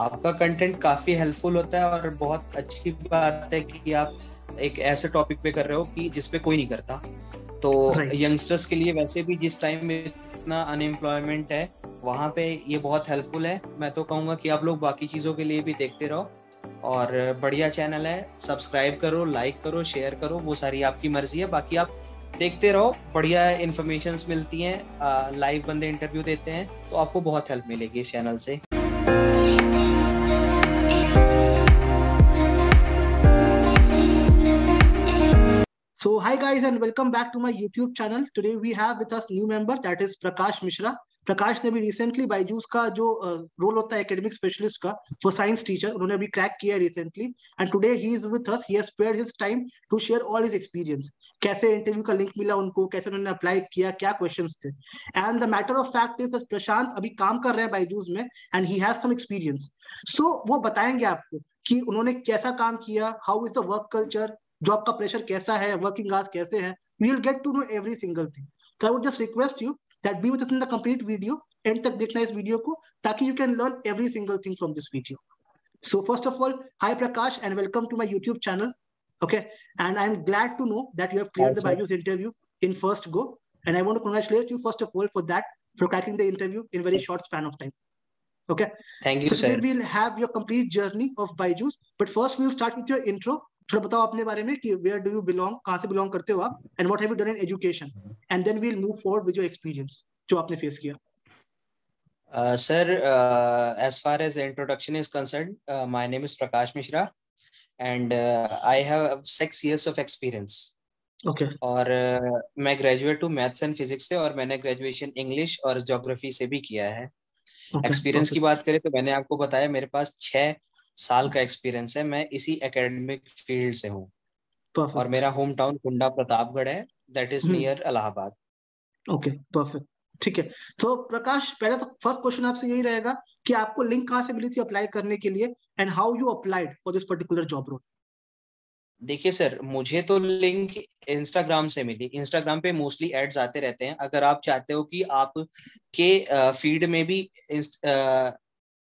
आपका कंटेंट काफी हेल्पफुल होता है और बहुत अच्छी बात है कि आप एक ऐसे टॉपिक पे कर रहे हो कि जिसपे कोई नहीं करता। तो राइट। यंगस्टर्स के लिए वैसे भी जिस टाइम में इतना अनएम्प्लॉयमेंट है, वहाँ पे ये बहुत हेल्पफुल है। मैं तो कहूँगा कि आप लोग बाकी चीज़ों के लिए भी देखते रहो। और बढ़िया चैनल है, सब्सक्राइब करो, लाइक करो, शेयर करो, वो सारी आपकी मर्जी है। बाकी आप देखते रहो, बढ़िया इन्फॉर्मेशंस मिलती हैं, लाइव बंदे इंटरव्यू देते हैं, तो आपको बहुत हेल्प मिलेगी इस चैनल से। So hi guys and welcome back to my YouTube channel. Today we have with us new member that is Prakash Mishra. प्रकाश ने भी रिसेंटली बायजूस का जो रोल होता है एकेडमिक स्पेशलिस्ट का फॉर साइंस टीचर उन्होंने अभी क्रैक किया है recently and today he is with us. He has spared his time to share all his experience, कैसे इंटरव्यू का लिंक मिला उनको, कैसे उन्होंने अप्लाई किया, क्या क्वेश्चंस थे। And the matter of fact is Prashant अभी काम कर रहे हैं बायजूस में and he has some experience. So वो बताएंगे आपको कि उन्होंने कैसा काम किया, how is the work culture, job का प्रेशर कैसा है, वर्किंग आवर्स कैसे हैं। We will get to know every single thing. तो I would just request you that be with us in the complete video, end तक देखना इस video को ताकि you can learn every single thing from this video. So first of all, hi Prakash and welcome to my YouTube channel. Okay, and I'm glad to know that you have हाँ cleared the sir. Byju's interview in first go, and I want to congratulate you first of all for that, for cracking the interview in very short span of time. Okay, thank you so today sir. we'll have your complete journey of Byju's, but first we'll start with your intro. थोड़ा बताओ अपने बारे में कि where do you belong, कहाँ से belong करते हो आप, and what have you done in education, and then we'll move forward with your experience जो आपने face किया। Sir, as far as introduction is concerned, my name is Prakash Mishra, and I have 6 years of experience. Okay, और मैं graduate हूँ maths and physics से, और मैंने graduation English और ज्योग्राफी से भी किया है। okay, एक्सपीरियंस की perfect, बात करें तो मैंने आपको बताया मेरे पास 6 साल का एक्सपीरियंस है। मैं इसी एकेडमिक फील्ड से हूँ, और perfect. मेरा होम टाउन कुंडा प्रतापगढ़ है, that is near Allahabad. Okay, perfect. ठीक है, तो प्रकाश पहले तो फर्स्ट क्वेश्चन आपसे यही रहेगा कि आपको लिंक कहाँ से मिली थी अप्लाई करने के लिए, and how you applied for this particular job role. देखिए सर, मुझे तो लिंक इंस्टाग्राम से मिली। इंस्टाग्राम पे मोस्टली एड्स आते रहते हैं। अगर आप चाहते हो कि आपके फीड में भी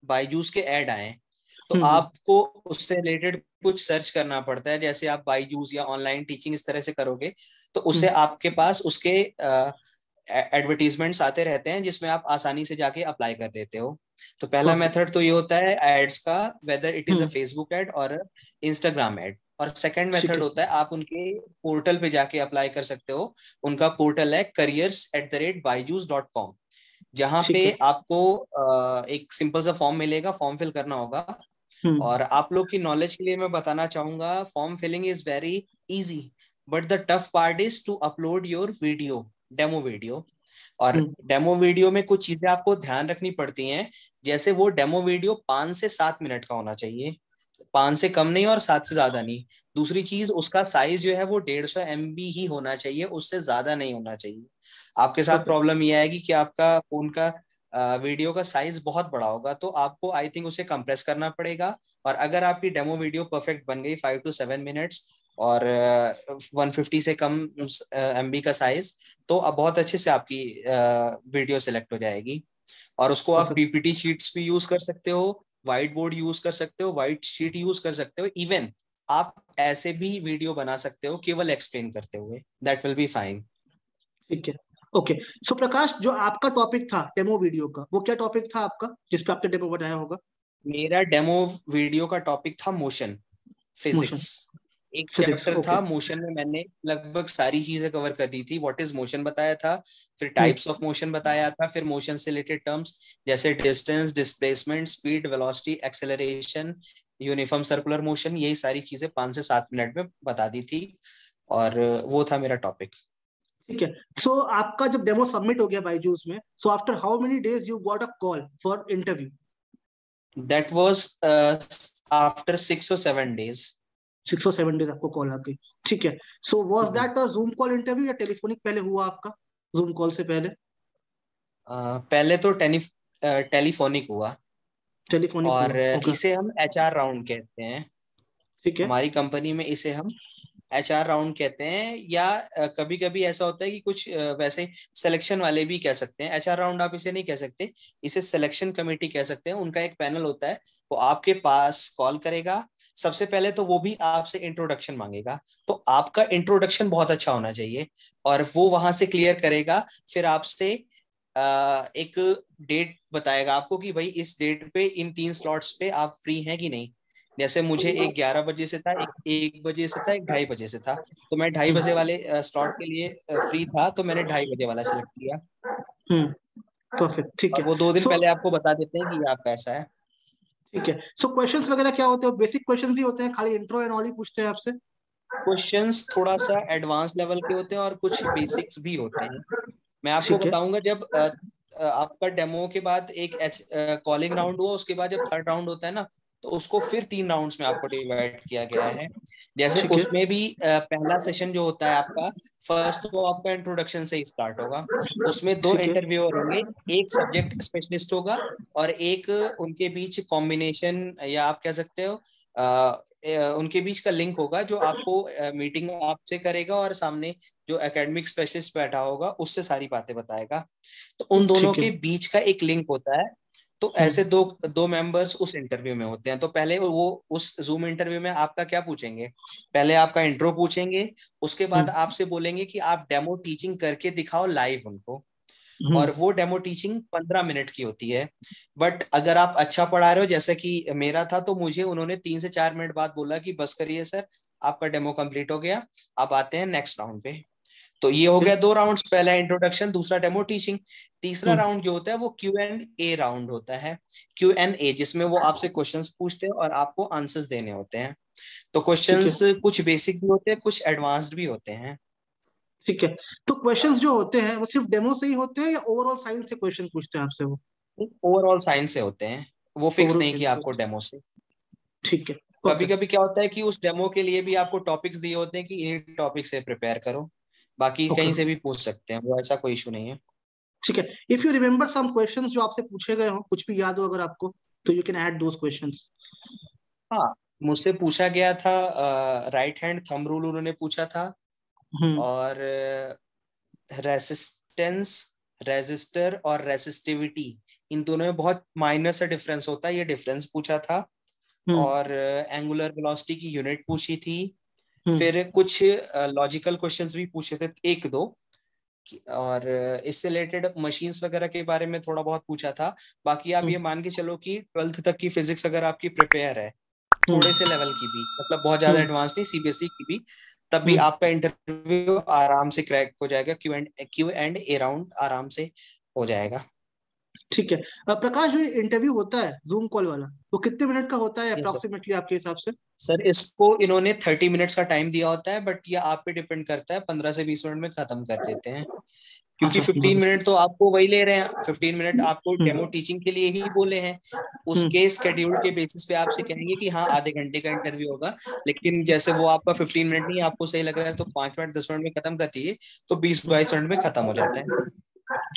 बायजूस के ऐड आए, तो हम्म। आपको उससे रिलेटेड कुछ सर्च करना पड़ता है। जैसे आप बायजूस या ऑनलाइन टीचिंग इस तरह से करोगे, तो उससे हम्म। आपके पास उसके एडवर्टीजमेंट्स आते रहते हैं, जिसमें आप आसानी से जाके अप्लाई कर देते हो। तो पहला परफेक्ट। मेथड तो ये होता है एड्स का, whether it is a hmm. Facebook ad और इंस्टाग्राम एड। और सेकंड ठीक मेथड है। होता है आप उनके पोर्टल पे जाके अप्लाई कर सकते हो। उनका पोर्टल है careers@byju's.com, जहाँ ठीक पे है। आपको एक सिंपल सा फॉर्म मिलेगा, फॉर्म फिल करना होगा। हम्म। और आप लोग की नॉलेज के लिए मैं बताना चाहूंगा, form filling is very easy, but the tough part is to upload your video, demo video. और हम्म। डेमो वीडियो में कुछ चीजें आपको ध्यान रखनी पड़ती हैं। जैसे वो डेमो वीडियो 5 से 7 मिनट का होना चाहिए, 5 से कम नहीं और 7 से ज्यादा नहीं। दूसरी चीज, उसका साइज जो है वो 150 MB ही होना चाहिए, उससे ज्यादा नहीं होना चाहिए। आपके साथ परफेक्ट। प्रॉब्लम यह आएगी कि आपका फोन का वीडियो का साइज बहुत बड़ा होगा, तो आपको आई थिंक उसे कंप्रेस करना पड़ेगा। और अगर आपकी डेमो वीडियो परफेक्ट बन गई, 5 to 7 मिनट्स, और 150 से कम MB का साइज, तो अब बहुत अच्छे से आपकी वीडियो सिलेक्ट हो जाएगी। और उसको आप परफेक्ट। पीपीटी शीट्स भी यूज कर सकते हो, व्हाइट बोर्ड यूज कर सकते हो, व्हाइट शीट यूज कर सकते हो, इवन आप ऐसे भी वीडियो बना सकते हो केवल एक्सप्लेन करते हुए, दैट विल बी फाइन। ठीक है। ओके, सो प्रकाश जो आपका टॉपिक था डेमो वीडियो का, वो क्या टॉपिक था आपका जिस पे आपने डेमो बनाया होगा। मेरा डेमो वीडियो का टॉपिक था मोशन मोशन। फिजिक्स। एक फिजिक्स। Chapter okay. था मोशन में, मैंने लगभग सारी चीजें कवर कर दी थी। व्हाट इज मोशन बताया था, फिर हम्म। टाइप्स ऑफ मोशन बताया था, फिर मोशन से रिलेटेड टर्म्स जैसे distance, displacement, speed, velocity, acceleration, uniform circular motion, यही सारी चीजें 5 से 7 मिनट में बता दी थी। और वो था मेरा टॉपिक। ठीक है, सो आपका जब डेमो सबमिट हो गया बायजूस में, so after how many days you got a call for interview. That was after 6 or 7 days। 6 और 7 डेज आपको कॉल आ गई। ठीक है, so was that a Zoom call interview या टेलीफोनिक पहले हुआ आपका, जूम कॉल से पहले। पहले तो टेलीफोनिक हुआ, टेलीफोनिक और हुआ। ओके। इसे हम HR राउंड कहते हैं। ठीक है। हमारी कंपनी में इसे हम HR राउंड कहते हैं, या कभी कभी ऐसा होता है कि कुछ वैसे सिलेक्शन वाले भी कह सकते हैं। HR राउंड आप इसे नहीं कह सकते, इसे सिलेक्शन कमेटी कह सकते हैं। उनका एक पैनल होता है, वो आपके पास कॉल करेगा। सबसे पहले तो वो भी आपसे इंट्रोडक्शन मांगेगा, तो आपका इंट्रोडक्शन बहुत अच्छा होना चाहिए, और वो वहां से क्लियर करेगा। फिर आपसे एक डेट बताएगा आपको कि भाई इस डेट पे इन 3 स्लॉट्स पे आप फ्री हैं कि नहीं। जैसे मुझे एक 11 बजे से था, एक बजे से था, एक 2:30 बजे से था, तो मैं 2:30 बजे वाले स्लॉट के लिए फ्री था, तो मैंने 2:30 बजे वाला सेलेक्ट किया। परफेक्ट, ठीक और है। वो 2 दिन सो पहले आपको बता देते हैं कि ये आपका ऐसा है। ठीक है, सो क्वेश्चंस वगैरह क्या होते हैं? बेसिक क्वेश्चंस ही होते हैं, खाली इंट्रो एंड ऑल ही पूछते हैं आपसे? क्वेश्चंस थोड़ा सा एडवांस लेवल के होते हैं और कुछ बेसिक्स भी होते हैं। मैं आपको ठीक है। बताऊंगा, जब आपका डेमो के बाद एक कॉलिंग राउंड हुआ, उसके बाद जब थर्ड राउंड होता है ना, तो उसको फिर 3 राउंड्स में आपको डिवाइड किया गया है। जैसे ठीक है। उसमें भी पहला सेशन जो होता है आपका, फर्स्ट वो आपका इंट्रोडक्शन से ही स्टार्ट होगा। उसमें 2 ठीक है। इंटरव्यूअर होंगे, एक सब्जेक्ट स्पेशलिस्ट होगा, और एक उनके बीच कॉम्बिनेशन, या आप कह सकते हो उनके बीच का लिंक होगा, जो आपको मीटिंग आपसे करेगा, और सामने जो एकेडमिक स्पेशलिस्ट बैठा होगा उससे सारी बातें बताएगा। तो उन दोनों ठीक है। के बीच का एक लिंक होता है। तो ऐसे हम्म। दो दो मेंबर्स उस इंटरव्यू में होते हैं। तो पहले वो उस जूम इंटरव्यू में आपका क्या पूछेंगे, पहले आपका इंट्रो पूछेंगे, उसके बाद हम्म। आपसे बोलेंगे कि आप डेमो टीचिंग करके दिखाओ लाइव उनको। और हम्म। वो डेमो टीचिंग 15 मिनट की होती है। बट अगर आप अच्छा पढ़ा रहे हो, जैसे कि मेरा था, तो मुझे उन्होंने 3 से 4 मिनट बाद बोला कि बस करिए सर, आपका डेमो कंप्लीट हो गया, अब आते हैं नेक्स्ट राउंड पे। तो ये हो गया 2 राउंड्स, पहला इंट्रोडक्शन, दूसरा डेमो टीचिंग। तीसरा हम्म। राउंड जो होता है वो Q&A राउंड होता है। Q&A, जिसमें वो आपसे क्वेश्चंस पूछते हैं और आपको आंसर्स देने होते हैं। तो ठीक है। क्वेश्चंस कुछ बेसिक भी होते हैं, कुछ एडवांस्ड भी होते हैं। ठीक है, तो क्वेश्चंस जो होते हैं वो सिर्फ डेमो से ही होते हैं या ओवरऑल साइंस से क्वेश्चन पूछते हैं आपसे वो? ओवरऑल साइंस से होते हैं, वो फिक्स ओवरऑल नहीं साइंस किया से आपको होते डेमो से। हैं, ठीक है। कभी परफेक्ट। कभी क्या होता है कि उस डेमो के लिए भी आपको टॉपिक्स दिए होते हैं कि इन टॉपिक से प्रिपेयर करो, बाकी ओके। कहीं से भी पूछ सकते हैं, वो ऐसा कोई इशू नहीं है। ठीक है, if you remember some questions जो आपसे पूछे गए हो, कुछ भी याद हो अगर आपको, तो you can add those questions. हाँ, मुझसे पूछा गया था, राइट हैंड थंब रूल उन्होंने पूछा था, हम्म। और रेसिस्टेंस, रेजिस्टर और रेसिस्टिविटी, इन दोनों में बहुत माइनर सा डिफरेंस होता है, ये डिफरेंस पूछा था। हम्म। और एंगुलर वेलोसिटी की यूनिट पूछी थी। हम्म। फिर कुछ लॉजिकल क्वेश्चंस भी पूछे थे, एक दो। और इससे रिलेटेड मशीन्स वगैरह के बारे में थोड़ा बहुत पूछा था। बाकी आप ये हम्म। मान के चलो कि 12th तक की फिजिक्स अगर आपकी प्रिपेयर है, थोड़े हम्म। से लेवल की भी, मतलब बहुत ज्यादा हम्म। एडवांस नहीं, CBSE की भी, तब भी हम्म। आपका इंटरव्यू आराम से क्रैक हो जाएगा। Q&A राउंड आराम से हो जाएगा। ठीक है। प्रकाश, जो इंटरव्यू होता है जूम कॉल वाला, वो कितने मिनट का होता है यस सर। अप्रोक्सीमेटली आपके हिसाब से? सर, इसको इन्होंने 30 मिनट्स का टाइम दिया होता है, बट ये आप पे डिपेंड करता है, 15 से 20 मिनट में खत्म कर देते हैं। क्योंकि अच्छा, 15 मिनट तो आपको वही ले रहे हैं, 15 मिनट आपको डेमो हम्म। टीचिंग के लिए ही बोले हैं। हम्म। उसके स्केड्यूल के बेसिस पे आपसे कहेंगे कि हाँ आधे घंटे का इंटरव्यू होगा, लेकिन जैसे वो आपका 15 मिनट नहीं, आपको सही लग रहा है तो 5 मिनट 10 मिनट में खत्म कर दीजिए, तो 20-22 मिनट में खत्म हो जाता है।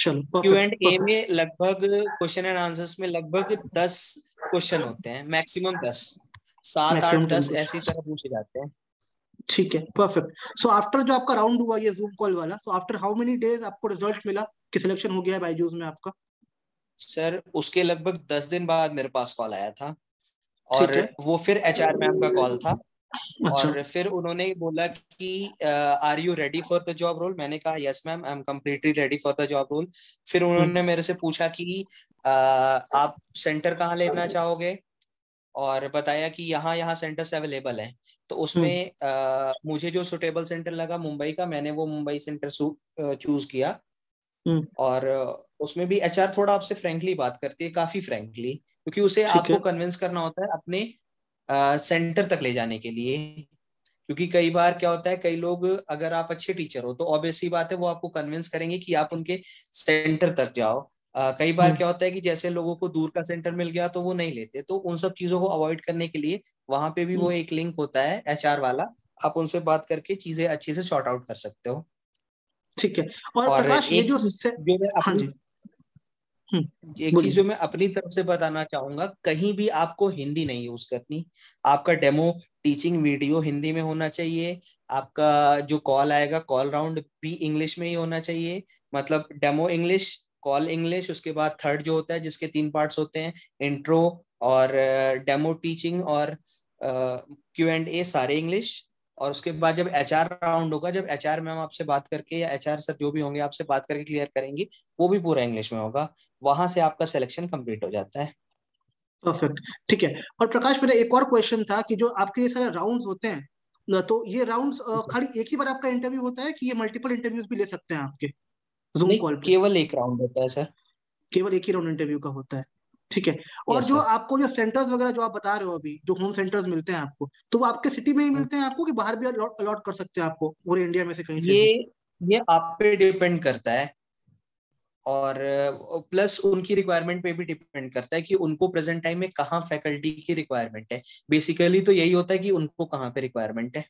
चलो, Q perfect and a perfect. में लगभग, क्वेश्चन एंड आंसर्स में लगभग 10 क्वेश्चन होते हैं, मैक्सिमम 10, सात मैक्सिमम आठ टेन दस ऐसी क्वेश्चन। तरह पूछे जाते हैं। ठीक है, परफेक्ट। सो आफ्टर जो आपका राउंड हुआ ये जूम कॉल वाला, so after how many days आपको रिजल्ट मिला कि सिलेक्शन हो गया है बायजूस में आपका? सर, उसके लगभग 10 दिन बाद मेरे पास कॉल आया था, और ठीक है। वो फिर HR मैम का कॉल था। अच्छा। और फिर उन्होंने बोला कि are you ready for the job role. मैंने कहा yes ma'am, I am completely ready for the job role. फिर हम्म। उन्होंने मेरे से पूछा कि आप सेंटर कहाँ लेना चाहोगे, और बताया कि यहाँ यहाँ सेंटर्स अवेलेबल हैं। तो हम्म। उसमें मुझे जो सुटेबल सेंटर लगा मुंबई का, मैंने वो मुंबई सेंटर चूज किया। हम्म। और उसमें भी HR थोड़ा आपसे फ्रेंकली बात करती है, काफी फ्रेंकली, क्योंकि उसे ठीक है। आपको कन्विंस करना होता है अपने सेंटर तक ले जाने के लिए। क्योंकि कई बार क्या होता है, कई लोग, अगर आप अच्छे टीचर हो तो ऑब्वियस सी बात है वो आपको कन्विंस करेंगे कि आप उनके सेंटर तक जाओ। कई बार हम्म। क्या होता है कि जैसे लोगों को दूर का सेंटर मिल गया तो वो नहीं लेते, तो उन सब चीजों को अवॉइड करने के लिए वहां पे भी वो हम्म। एक लिंक होता है HR वाला, आप उनसे बात करके चीजें अच्छे से सॉर्ट आउट कर सकते हो। ठीक है। और और प्रकाश, ये एक जो चीज जो मैं हाँ अपनी, जी। एक चीज बोलिए। जो मैं अपनी तरफ से बताना चाहूंगा, कहीं भी आपको हिंदी नहीं यूज करनी। आपका डेमो टीचिंग वीडियो हिंदी में होना चाहिए। आपका जो कॉल आएगा, कॉल राउंड भी इंग्लिश में ही होना चाहिए। मतलब डेमो इंग्लिश, कॉल इंग्लिश, उसके बाद थर्ड जो होता है जिसके 3 पार्ट्स होते हैं, इंट्रो और डेमो टीचिंग और Q&A, सारे इंग्लिश। और उसके बाद जब HR राउंड होगा, जब HR मैम आपसे बात करके या HR सर जो भी होंगे आपसे बात करके क्लियर करेंगे, वो भी पूरा इंग्लिश में होगा। वहां से आपका सिलेक्शन कंप्लीट हो जाता है। परफेक्ट, ठीक है। और प्रकाश, मेरा एक और क्वेश्चन था कि जो आपके ये सारे राउंड्स होते हैं ना, तो ये राउंड्स खाली एक ही बार आपका इंटरव्यू होता है कि ये मल्टीपल इंटरव्यूज भी ले सकते हैं आपके जूम नहीं, कॉल पे? केवल एक राउंड होता है सर। केवल एक ही राउंड इंटरव्यू का होता है, ठीक है। और यस जो सर। आपको जो सेंटर्स वगैरह जो आप बता रहे हो अभी, जो होम सेंटर्स मिलते हैं आपको, तो वो आपके सिटी में ही मिलते हैं आपको कि बाहर भी अलॉट अलॉट कर सकते हैं आपको पूरे इंडिया में से कहीं से ये भी? ये आप पे डिपेंड करता है, और प्लस उनकी रिक्वायरमेंट पे भी डिपेंड करता है कि उनको प्रेजेंट टाइम में कहाँ फैकल्टी की रिक्वायरमेंट है। बेसिकली तो यही होता है कि उनको कहाँ पे रिक्वायरमेंट है।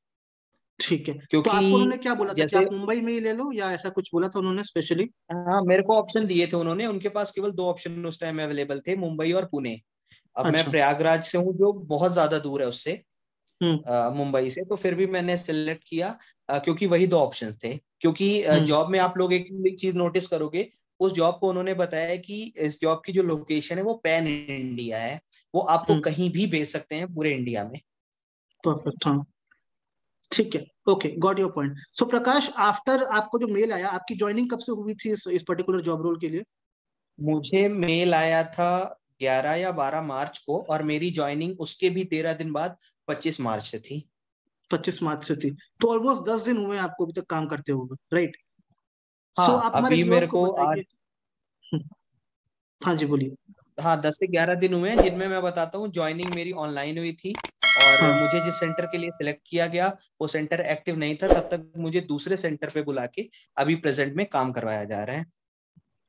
ठीक है। तो क्योंकि आपको उन्होंने क्या बोला था कि जैसे, आप मुंबई में ही ले लो, या ऐसा कुछ बोला था उन्होंने स्पेशली? हाँ, मेरे को ऑप्शन दिए थे उन्होंने। उनके पास केवल 2 ऑप्शन उस टाइम अवेलेबल थे, मुंबई और पुणे। अब मैं अच्छा। प्रयागराज से हूँ जो बहुत ज्यादा दूर है उससे, हम्म। मुंबई से। तो फिर भी मैंने सिलेक्ट किया, क्योंकि वही 2 ऑप्शंस थे। क्योंकि हम्म। जॉब में आप लोग एक चीज नोटिस करोगे, उस जॉब को उन्होंने बताया कि इस जॉब की जो लोकेशन है वो पैन इंडिया है। वो आपको हम्म। कहीं भी भेज सकते हैं पूरे इंडिया में। परफेक्ट, हाँ। ठीक है, okay, got your point. So Prakash, after आपको जो मेल आया, आपकी ज्वाइनिंग कब से हुई थी इस पर्टिकुलर जॉब रोल के लिए? मुझे मेल आया था 11 या 12 मार्च को, और मेरी ज्वाइनिंग उसके भी 13 दिन बाद 25 मार्च से थी। 25 मार्च से थी, तो ऑलमोस्ट 10 दिन हुए हैं आपको अभी तक काम करते हुए, राइट? सो हाँ, आप हमारे अभी व्यूअर्स मेरे को को आज, बताइए। हम्म, हाँ जी, बोलिए। हाँ, 10 से 11 दिन हुए हैं जिनमें मैं बताता हूँ ज्वाइनिंग मेरी ऑनलाइन हुई थी। और हाँ, मुझे जिस सेंटर के लिए सिलेक्ट किया गया, वो सेंटर एक्टिव नहीं था तब तक। मुझे दूसरे सेंटर पे बुला के अभी प्रेजेंट में काम करवाया जा रहा है।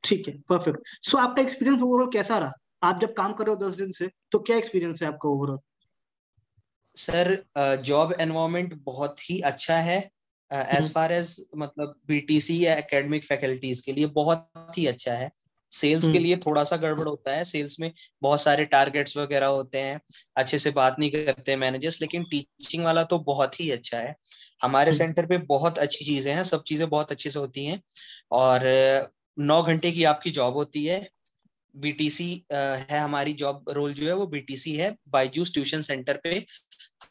ठीक है, परफेक्ट। सो आपका एक्सपीरियंस ओवरऑल कैसा रहा? आप जब काम कर रहे हो 10 दिन से, तो क्या एक्सपीरियंस है आपका ओवरऑल? सर, जॉब एनवायरनमेंट बहुत ही अच्छा है। एज हम्म। फार एज मतलब बीटीसी या एकेडमिक फैकल्टीज के लिए बहुत ही अच्छा है। सेल्स के हम्म। लिए थोड़ा सा गड़बड़ होता है, सेल्स में बहुत सारे टारगेट्स वगैरह होते हैं, अच्छे से बात नहीं करते मैनेजर्स। लेकिन टीचिंग वाला तो बहुत ही अच्छा है। हमारे हम्म। सेंटर पे बहुत अच्छी चीजें हैं, सब चीजें बहुत अच्छे से होती हैं। और 9 घंटे की आपकी जॉब होती है। बीटीसी है हमारी जॉब रोल, जो है वो बीटीसी है, बायजूस ट्यूशन सेंटर पे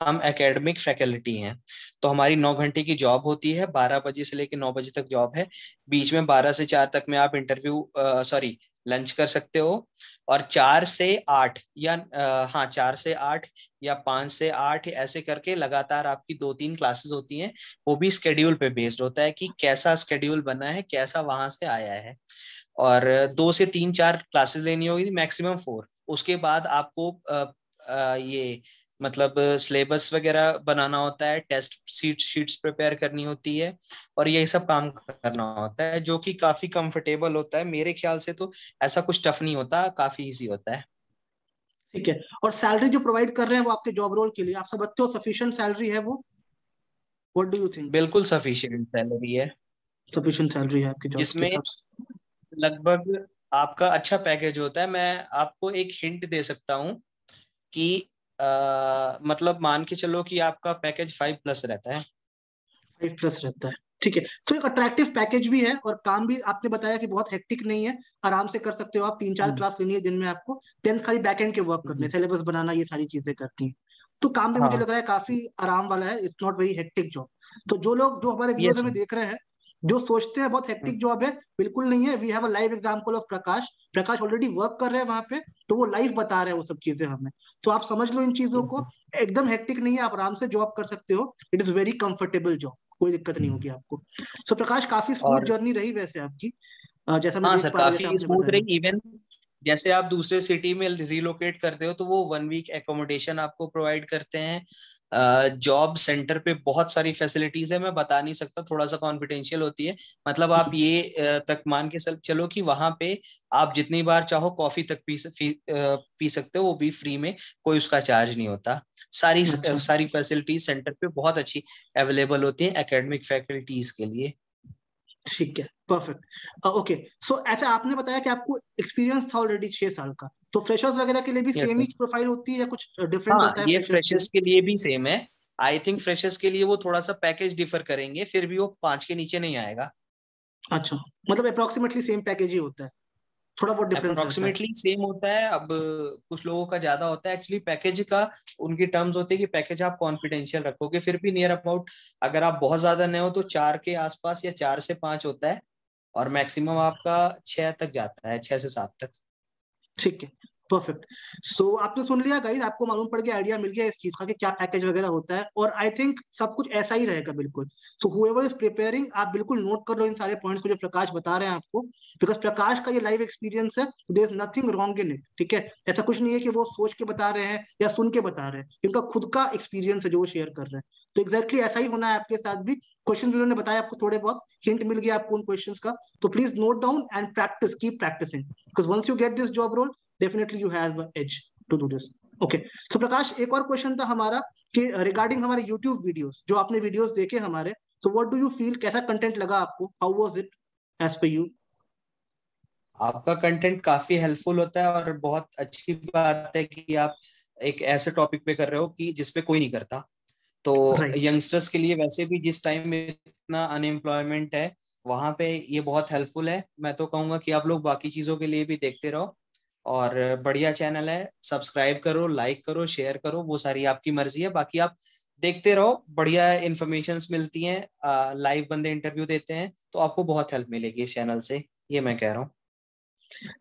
हम एकेडमिक फैकल्टी हैं। तो हमारी 9 घंटे की जॉब होती है, 12 बजे से लेकर 9 बजे तक जॉब है। बीच में 12 से 4 तक में आप इंटरव्यू, सॉरी, लंच कर सकते हो। और 4 से 8 या हाँ, 4 से 8 या 5 से 8 ऐसे करके लगातार आपकी 2-3 क्लासेस होती हैं। वो भी स्केड्यूल पे बेस्ड होता है कि कैसा स्केड्यूल बना है, कैसा वहां से आया है। और 2 से 3 4 क्लासेस लेनी होगी, मैक्सिमम 4। उसके बाद आपको ये मतलब सिलेबस वगैरह बनाना होता है, टेस्ट शीट्स प्रिपेयर करनी होती है, और यही सब काम करना होता है, जो कि काफी कंफर्टेबल होता है मेरे ख्याल से। तो ऐसा कुछ टफ नहीं होता, काफी इजी होता है। ठीक है। और सैलरी जो प्रोवाइड कर रहे हैं वो आपके जॉब रोल के लिए, आप समझते हो सफिशिएंट सैलरी है वो? What do you think? बिल्कुल सफिशिएंट सैलरी है, सफिशिएंट सैलरी है आपके जॉब के जिसमें हिसाब से? लगभग आपका अच्छा पैकेज होता है। मैं आपको एक हिंट दे सकता हूँ कि मतलब मान के चलो कि आपका पैकेज 5+ रहता है। 5+ रहता है, ठीक है। सो एक अट्रैक्टिव पैकेज भी है, और काम भी आपने बताया कि बहुत हेक्टिक नहीं है, आराम से कर सकते हो आप। 3-4 हम्म, क्लास लेनी है दिन में आपको, देन खाली बैक एंड के वर्क करने, हम्म, सिलेबस बनाना, ये सारी चीजें करनी है। तो काम भी मुझे हाँ, लग रहा है काफी आराम वाला है, it's not very hectic job. तो जो लोग, जो हमारे व्यूअर्स यस। हमें देख रहे हैं, जो सोचते हैं बहुत हेक्टिक जॉब है, बिल्कुल नहीं है। We have a live example of Prakash. Prakash already work कर रहे हैं वहां पे, तो वो लाइव बता रहे हैं वो सब चीजें हमें। तो आप समझ लो इन चीजों को, एकदम हेक्टिक नहीं है, आप आराम से जॉब कर सकते हो। It is very comfortable job, कोई दिक्कत नहीं होगी आपको। सो प्रकाश, काफी स्मूथ और जर्नी रही वैसे आपकी, जैसा मैं हाँ देख सर, पा रहा, जैसे काफी आपने स्मूथ बताया। रही। इवन जैसे आप दूसरे सिटी में रिलोकेट करते हो तो वो 1 वीक एकोमोडेशन आपको प्रोवाइड करते हैं। जॉब सेंटर पे बहुत सारी फैसिलिटीज है, मैं बता नहीं सकता, थोड़ा सा कॉन्फिडेंशियल होती है। मतलब आप ये तक मान के चलो कि वहां पे आप जितनी बार चाहो कॉफी तक पी सकते हो, वो भी फ्री में, कोई उसका चार्ज नहीं होता। सारी अच्छा। सारी फैसिलिटीज सेंटर पे बहुत अच्छी अवेलेबल होती है एकेडमिक फैकल्टीज के लिए। ठीक है, परफेक्ट। ओके, सो ऐसे आपने बताया कि आपको एक्सपीरियंस था ऑलरेडी 6 साल का, तो फ्रेशर्स वगैरह के लिए भी यस सेम सर। ही प्रोफाइल होती है या कुछ डिफरेंट हाँ, होता है ये फ्रेशर्स के लिए? फ्रेशर्स के लिए भी सेम है। आई थिंक फ्रेशर्स के लिए वो थोड़ा सा पैकेज डिफर करेंगे, फिर भी वो 5 के नीचे नहीं आएगा। अच्छा, मतलब अप्रोक्सीमेटली सेम पैकेज ही होता है, थोड़ा बहुत डिफरेंस रहता है? अप्रोक्सीमेटली सेम होता है। अब कुछ लोगों का ज्यादा होता है एक्चुअली पैकेज का। उनकी टर्म्स होती है कि पैकेज आप कॉन्फिडेंशियल रखोगे, फिर भी नियर अबाउट अगर आप बहुत ज्यादा नए हो तो 4 के आसपास या 4 से 5 होता है। और मैक्सिमम आपका 6 तक जाता है, 6 से 7 तक। ठीक है, परफेक्ट। सो आपने सुन लिया गाइस, आपको मालूम पड़ गया, आइडिया मिल गया इस चीज का कि क्या पैकेज वगैरह होता है, और आई थिंक सब कुछ ऐसा ही रहेगा बिल्कुल। सो हुएवर इज प्रिपेयरिंग, आप बिल्कुल नोट कर लो इन सारे पॉइंट्स को जो प्रकाश बता रहे हैं आपको, बिकॉज प्रकाश का ये लाइव एक्सपीरियंस है, there is nothing wrong in it. ठीक है, ऐसा कुछ नहीं है कि वो सोच के बता रहे हैं या सुन के बता रहे हैं, इनका खुद का एक्सपीरियंस है जो वो शेयर कर रहे हैं। तो एग्जैक्टली ऐसा ही होना है आपके साथ भी। क्वेश्चन उन्होंने बताया आपको, थोड़े बहुत हिंट मिल गया आपको उन क्वेश्चंस का, तो please note down and practice, keep practicing, because once you get this job role definitely you have the edge to do this. Okay, so प्रकाश, एक और क्वेश्चन था हमारा कि रिगार्डिंग हमारे YouTube वीडियोस, जो आपने वीडियोस देखे हमारे, so what do you feel, कैसा कंटेंट लगा आपको, how was it as per you? आपका कंटेंट काफी हेल्पफुल होता है, और बहुत अच्छी बात है कि आप एक ऐसे टॉपिक पे कर रहे हो कि जिसपे कोई नहीं करता। तो राइट। यंगस्टर्स के लिए वैसे भी जिस टाइम में इतना अनएम्प्लॉयमेंट है, वहां पे ये बहुत हेल्पफुल है। मैं तो कहूंगा कि आप लोग बाकी चीजों के लिए भी देखते रहो। और बढ़िया चैनल है, सब्सक्राइब करो, लाइक करो, शेयर करो, वो सारी आपकी मर्जी है। बाकी आप देखते रहो, बढ़िया इन्फॉर्मेशंस मिलती हैं, लाइव बंदे इंटरव्यू देते हैं, तो आपको बहुत हेल्प मिलेगी इस चैनल से, ये मैं कह रहा हूँ।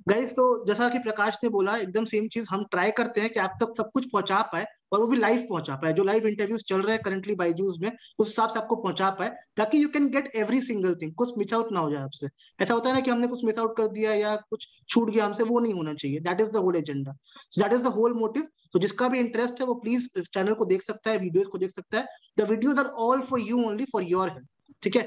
गाइस, तो जैसा कि प्रकाश ने बोला, एकदम सेम चीज हम ट्राई करते हैं कि आप तक सब कुछ पहुंचा पाए, और वो भी लाइव पहुंचा पाए, जो लाइव इंटरव्यूज चल रहे हैं करंटली बायजूस में, उस हिसाब से आपको पहुंचा पाए, ताकि you can get every single thing, कुछ मिस आउट ना हो जाए आपसे। ऐसा होता है ना कि हमने कुछ मिस आउट कर दिया या कुछ छूट गया हमसे, वो नहीं होना चाहिए। That is the whole agenda, that is the whole motive. तो जिसका भी इंटरेस्ट है वो प्लीज इस चैनल को देख सकता है, वीडियोज को देख सकता है। The videos are all for you, only for your help. ठीक है,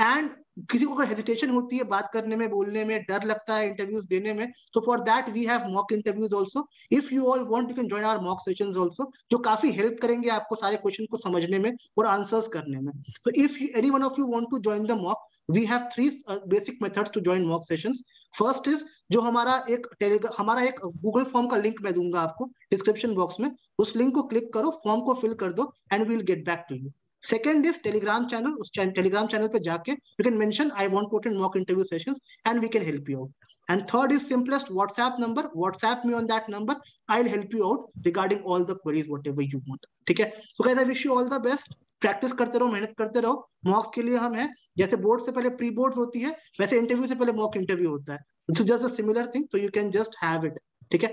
एंड किसी को अगर हेजिटेशन होती है बात करने में, बोलने में, डर लगता है इंटरव्यूज देने में, तो for that we have mock interviews also. If you all want, you can join our mock sessions also, जो काफी हेल्प करेंगे आपको सारे क्वेश्चन को समझने में और आंसर्स करने में। तो if any one of you want to join the mock, we have 3 basic methods to join mock sessions. First is, जो हमारा एक गूगल फॉर्म का लिंक मैं दूंगा आपको डिस्क्रिप्शन बॉक्स में, उस लिंक को क्लिक करो, फॉर्म को फिल कर दो, and we will get back to you. Second is Telegram channel, उस टेलीग्राम चैनल पे जाके you can mention I want to attend mock interview sessions, and we can help you out. And third is simplest, WhatsApp number. WhatsApp me on that number. I'll help you out regarding all the queries, whatever you want. ठीक है? So guys, I wish you all the best. Practice करते रहो, मेहनत करते रहो। मॉक्स के लिए हम हैं, जैसे बोर्ड से पहले प्री बोर्ड होती है, वैसे इंटरव्यू से पहले मॉक इंटरव्यू होता है। This is just a similar thing, so you can just have it. ठीक है?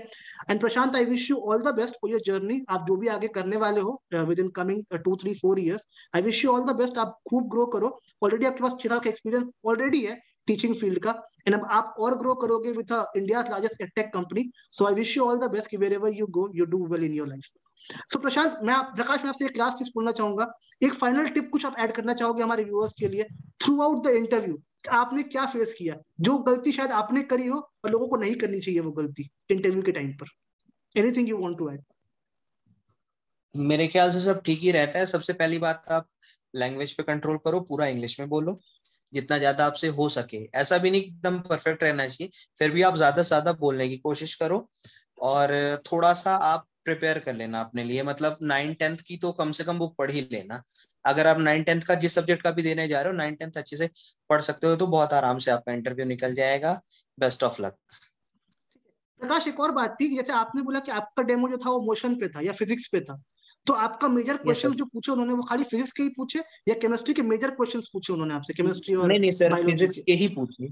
And Prashant, I wish you all the best for your journey. आप जो भी आगे करने वाले हो with in coming 2 3 4 years, I wish you all the best. आप खूब ग्रो करो, ऑलरेडी आपके पास 6 साल का एक्सपीरियंस ऑलरेडी है टीचिंग फील्ड का, एंड अब आप और ग्रो करोगे with India largest tech company. So I wish you all the best कि wherever you go, you do well in your life. So Prashant, Prakash, मैं आपसे एक लास्ट चीज बोलना चाहूंगा। एक फाइनल टिप कुछ आप ऐड करना चाहोगे हमारे व्यूअर्स के लिए थ्रू आउट द इंटरव्यू? आपने क्या फेस किया, जो गलती शायद आपने करी हो और लोगों को नहीं करनी चाहिए वो गलती इंटरव्यू के टाइम पर? Anything you want to add? मेरे ख्याल से सब ठीक ही रहता है। सबसे पहली बात, आप लैंग्वेज पे कंट्रोल करो, पूरा इंग्लिश में बोलो जितना ज्यादा आपसे हो सके। ऐसा भी नहीं एकदम परफेक्ट रहना चाहिए, फिर भी आप ज्यादा से ज्यादा बोलने की कोशिश करो। और थोड़ा सा आप प्रिपेयर कर लेना अपने लिए, मतलब 9th-10th की तो कम से कम बुक पढ़ ही लेना। अगर आप 9th-10th का जिस सब्जेक्ट का भी देने जा रहे हो, 9th-10th अच्छे से पढ़ सकते हो तो बहुत आराम से आपका इंटरव्यू निकल जाएगा। Best of luck. प्रकाश, एक और बात थी, जैसे आपने बोला कि आपका डेमो जो था वो मोशन पे था या फिजिक्स पे था, तो आपका मेजर यस क्वेश्चन सर। जो पूछे उन्होंने वो खाली फिजिक्स के ही पूछे, या केमिस्ट्री के मेजर क्वेश्चन पूछे उन्होंने आपसे, केमिस्ट्री और नहीं नहीं सर, बायोलॉजी फिजिक्स के? के ही पूछिए।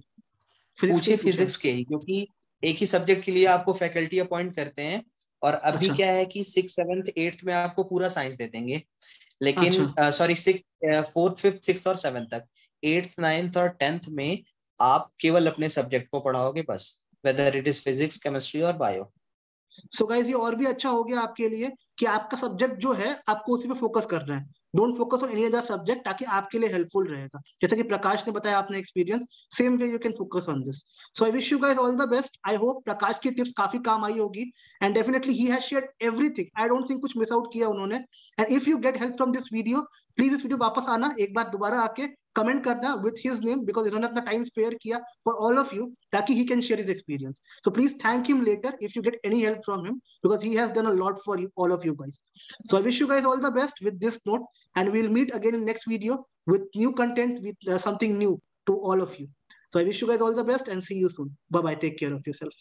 फिजिक्स के पूछिए ही पूछा? फिजिक्स के ही, क्योंकि एक ही सब्जेक्ट के लिए आपको फैकल्टी अपॉइंट करते हैं। और अभी अच्छा। क्या है कि 6th 7th 8th में आपको पूरा साइंस दे देंगे, अच्छा। लेकिन sorry 6th 4th 5th 6th और 7th तक। 8th 9th और 10th में आप केवल अपने सब्जेक्ट को पढ़ाओगे बस, whether it is physics, chemistry और बायो। सो गाइज, ये और भी अच्छा हो गया आपके लिए कि आपका सब्जेक्ट जो है आपको उसी पे फोकस करना है। Don't focus on any other subject, ताकि आपके लिए हेल्पफुल रहेगा। जैसे कि प्रकाश ने बताया आपने experience, same way you can focus on this. So I wish you guys all the best. I hope Prakash की टिप्स काफी काम आई होगी, and definitely he has shared everything. I don't think कुछ मिस आउट किया उन्होंने। And if you get help from this video, please इस video वापस आना, एक बार दोबारा आके कमेंट करना विथ हिज नेम, बिकॉज इन्होंने अपना टाइम स्पेयर किया फॉर ऑल ऑफ यू, ताकि he can share his experience. So please thank him later if you get any help from him, because he has done a lot for you, all of you guys. So I wish you guys all the best with this note, and we'll meet again in next video with new content, with something new to all of you. So I wish you guys all the best and see you soon. Bye bye, take care of yourself.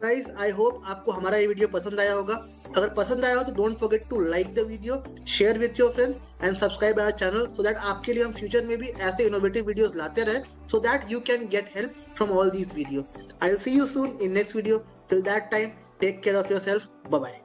Guys, I hope आपको हमारा ये video पसंद आया होगा. अगर पसंद आया हो तो don't forget to like the video, share with your friends and subscribe our channel, so that आपके लिए हम फ्यूचर में भी ऐसे इनोवेटिव वीडियोस लाते रहे, so that you can get help from all these videos. I'll see you soon in next video. Till that time, take care of yourself. Bye bye.